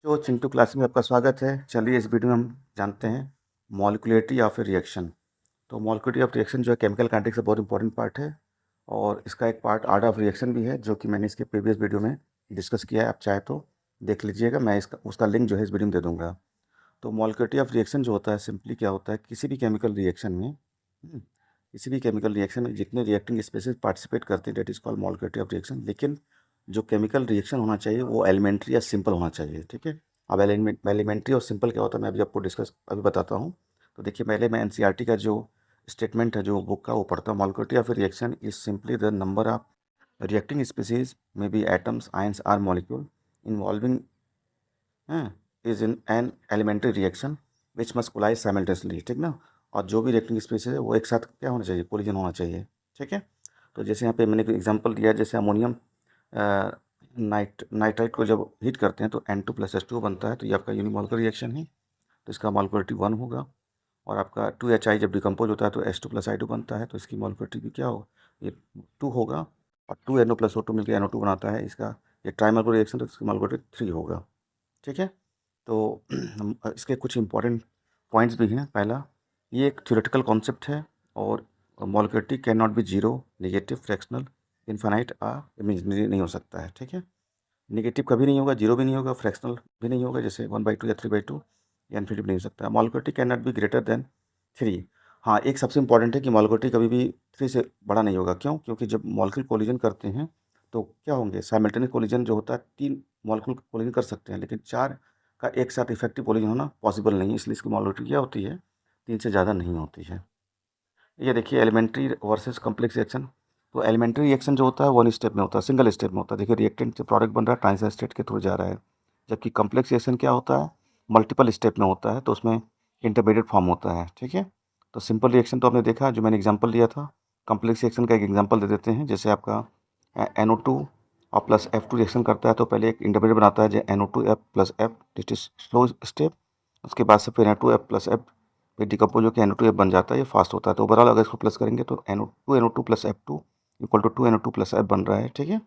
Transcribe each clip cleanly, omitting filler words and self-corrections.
तो चिंटू क्लास में आपका स्वागत है। चलिए इस वीडियो में हम जानते हैं मॉलिक्यूलरिटी ऑफ ए रिएक्शन। तो मॉलिक्यूलरिटी ऑफ रिएक्शन जो है केमिकल काइनेटिक्स का बहुत इंपॉर्टेंट पार्ट है और इसका एक पार्ट आर्ट ऑफ रिएक्शन भी है जो कि मैंने इसके प्रीवियस वीडियो में डिस्कस किया है। आप चाहे तो देख लीजिएगा, मैं उसका लिंक जो है इस वीडियो में दे दूँगा। तो मॉलिक्यूलरिटी ऑफ रिएक्शन जो होता है सिंपली क्या होता है, किसी भी केमिकल रिएक्शन में जितने रिएक्टिंग स्पेसीज पार्टिसिपेट करते हैं, that is called molecularity of reaction. लेकिन जो केमिकल रिएक्शन होना चाहिए वो एलिमेंट्री या सिंपल होना चाहिए। ठीक है, अब एलिमेंट्री और सिंपल क्या होता है मैं अभी आपको अभी बताता हूँ। तो देखिए, पहले मैं एनसीईआरटी का जो स्टेटमेंट है जो बुक का वो पढ़ता हूँ। Molecularity of reaction is simply the number of reacting species में be atoms, ions or molecule involving is in an elementary reaction which must collide simultaneously. ठीक ना, और जो भी रिएक्टिंग स्पीसीज है वो एक साथ क्या होना चाहिए, कोलिजन होना चाहिए। ठीक है, तो जैसे यहाँ पे मैंने एग्जांपल दिया, जैसे अमोनियम नाइट्राइट को जब हीट करते हैं तो N2 + H2 बनता है, तो ये आपका यूनिमॉलिक्यूलर रिएक्शन है, तो इसका मॉलिक्यूलरिटी 1 होगा। और आपका 2HI जब डिकम्पोज होता है तो H2 + I2 बनता है, तो इसकी मॉलिक्यूलरिटी भी क्या होगा, ये 2 होगा। और 2NO + O2 मिलकर NO2 बनाता है, इसका ये ट्राइमॉलिक्यूलर रिएक्शन, तो इसकी मॉलिक्यूलरिटी 3 होगा। ठीक है, तो इसके कुछ इंपॉर्टेंट पॉइंट्स भी हैं। पहला, ये एक थ्योरेटिकल कॉन्सेप्ट है और molecularity can not be zero, negative, fractional, infinite imaginary नहीं हो सकता है। ठीक है, नेगेटिव कभी नहीं होगा, जीरो भी नहीं होगा, फ्रैक्शनल भी नहीं होगा, जैसे 1/2 या 3/2 या इन्फिनिटी भी नहीं हो सकता। Molecularity can not be greater than 3। हाँ, एक सबसे इंपॉर्टेंट है कि मॉलिक्यूलरिटी कभी भी 3 से बड़ा नहीं होगा। क्यों? क्योंकि जब मॉलिक्यूल कोलिजन करते हैं तो क्या होंगे, साइमल्टेनियस कोलिजन जो होता है 3 मॉलिक्यूल कोलिजन कर सकते हैं, लेकिन 4 का एक साथ इफेक्टिव कोलिजन होना पॉसिबल नहीं है, इसलिए इसकी मॉलिक्यूलरिटी क्या होती है, 3 से ज़्यादा नहीं होती है। ये देखिए, एलिमेंट्री वर्सेस कॉम्प्लेक्स रिएक्शन। तो एलिमेंट्री रिएक्शन जो होता है 1 स्टेप में होता है, सिंगल स्टेप में होता है। देखिए, रिएक्टेंट से प्रोडक्ट बन रहा है, ट्रांजिशन स्टेट के थ्रू जा रहा है। जबकि कॉम्प्लेक्स रिएक्शन क्या होता है, मल्टीपल स्टेप में होता है, तो उसमें इंटरमीडिएट फॉर्म होता है। ठीक है, तो सिंपल रिएक्शन तो आपने देखा जो मैंने एग्जाम्पल दिया था। कॉम्प्लेक्स रिएक्शन का एक एग्जाम्पल दे देते हैं। जैसे आपका NO2 और +F2 रिएक्शन करता है तो पहले एक इंटरमीडिएट बनाता है जो NO2F + F, this is slow step. उसके बाद से फिर NO2F + F फिर डिकम्पोज होकर NO2F बन जाता है, ये फास्ट होता है। तो ओवरऑल अगर इसको प्लस करेंगे तो NO2 + F2 = 2NO2 + F बन रहा है। ठीक है,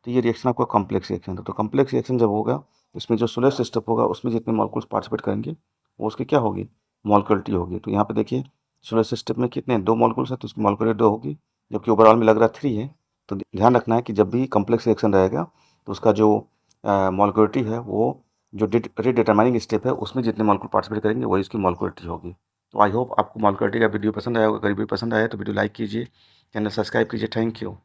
तो ये रिएक्शन आपका कॉम्प्लेक्स रिएक्शन है। तो कॉम्प्लेक्स रिएक्शन जब होगा इसमें जो स्लोएस्ट स्टेप होगा उसमें जितने मॉलिक्यूल्स पार्टिसिपेट करेंगे वो उसकी क्या होगी, मॉलिक्यूलरिटी होगी। तो यहाँ पे देखिए, स्लोएस्ट स्टेप में कितने 2 मॉलिक्यूल्स है तो उसकी मॉलिक्यूलरिटी 2 होगी, जबकि ओवरऑल में लग रहा है 3 है। तो ध्यान रखना है कि जब भी कॉम्प्लेक्स रिएक्शन रहेगा तो उसका जो मॉलिक्यूलरिटी है वो जो रिडिटरमाइनिंग स्टेप है उसमें जितने मॉलिक्यूल पार्टिसिपेट करेंगे वही उसकी मॉलिक्यूलरिटी होगी। तो आई होप आपको मॉलिक्यूलरिटी का वीडियो पसंद आया होगा। अगर वीडियो पसंद आया तो वीडियो लाइक कीजिए, चैनल सब्सक्राइब कीजिए। Thank you.